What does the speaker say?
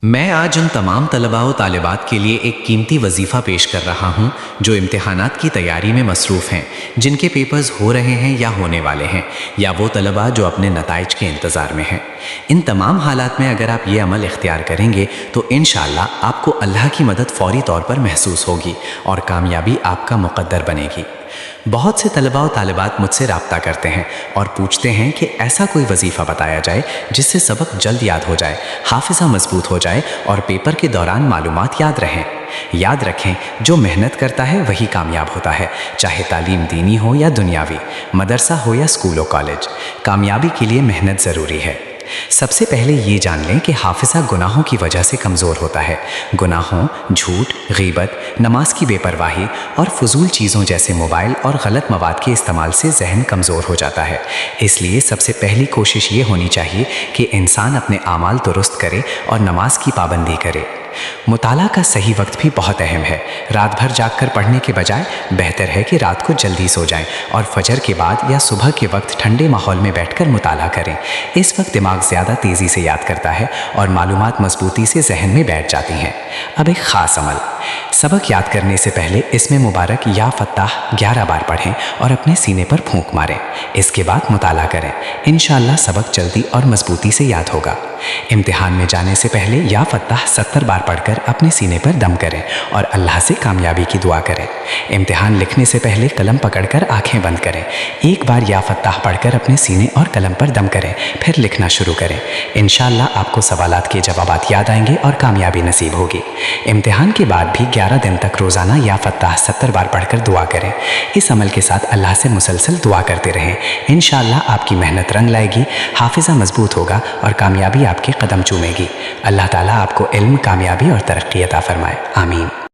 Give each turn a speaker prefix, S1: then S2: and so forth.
S1: میں آج ان تمام طلباء و طالبات کے لیے ایک قیمتی وظیفہ پیش کر رہا ہوں جو امتحانات کی تیاری میں مصروف ہیں، جن کے پیپرز ہو رہے ہیں یا ہونے والے ہیں، یا وہ طلباء جو اپنے نتائج کے انتظار میں ہیں۔ ان تمام حالات میں اگر آپ یہ عمل اختیار کریں گے تو انشاءاللہ آپ کو اللہ کی مدد فوری طور پر محسوس ہوگی اور کامیابی آپ کا مقدر بنے گی۔ بہت سے طلباء و طالبات مجھ سے رابطہ کرتے ہیں اور پوچھتے ہیں کہ ایسا کوئی وظیفہ بتایا جائے جس سے سبق جلد یاد ہو جائے، حافظہ مضبوط ہو جائے اور پیپر کے دوران معلومات یاد رہیں۔ یاد رکھیں، جو محنت کرتا ہے وہی کامیاب ہوتا ہے، چاہے تعلیم دینی ہو یا دنیاوی، مدرسہ ہو یا اسکول و کالج۔ کامیابی کے لیے محنت ضروری ہے۔ سب سے پہلے یہ جان لیں کہ حافظہ گناہوں کی وجہ سے کمزور ہوتا ہے۔ گناہوں، جھوٹ، غیبت، نماز کی بے پرواہی اور فضول چیزوں جیسے موبائل اور غلط مواد کے استعمال سے ذہن کمزور ہو جاتا ہے۔ اس لیے سب سے پہلی کوشش یہ ہونی چاہیے کہ انسان اپنے اعمال درست کرے اور نماز کی پابندی کرے۔ مطالعہ کا صحیح وقت بھی بہت اہم ہے۔ رات بھر جاگ کر پڑھنے کے بجائے بہتر ہے کہ رات کو جلدی سو جائیں اور فجر کے بعد یا صبح کے وقت ٹھنڈے ماحول میں بیٹھ کر مطالعہ کریں۔ اس وقت دماغ زیادہ تیزی سے یاد کرتا ہے اور معلومات مضبوطی سے ذہن میں بیٹھ جاتی ہیں۔ اب ایک خاص عمل، سبق یاد کرنے سے پہلے اس میں مبارک یا فتح 11 بار پڑھیں اور اپنے سینے پر پھونک ماریں۔ اس کے بعد مطالعہ کریں، انشاءاللہ سبق جلدی اور مضبوطی سے یاد ہوگا۔ امتحان میں جانے سے پہلے یا فتح 70 بار پڑھ کر اپنے سینے پر دم کریں اور اللہ سے کامیابی کی دعا کریں۔ امتحان لکھنے سے پہلے قلم پکڑ کر آنکھیں بند کریں، ایک بار یا فتح پڑھ کر اپنے سینے اور قلم پر دم کریں، پھر لکھنا شروع کریں۔ انشاءاللہ آپ کو سوالات کے جوابات یاد آئیں گے اور کامیابی نصیب ہوگی۔ امتحان کے بعد بھی 11 دن تک روزانہ یا فتح 70 بار پڑھ کر دعا کریں۔ اس عمل کے ساتھ اللہ سے مسلسل دعا کرتے رہیں، انشاءاللہ آپ کی محنت رنگ لائے گی، حافظہ مضبوط ہوگا اور کامیابی آپ کے قدم چومے گی۔ اللہ تعالیٰ آپ کو علم، کامیابی اور ترقی عطا فرمائے، آمین۔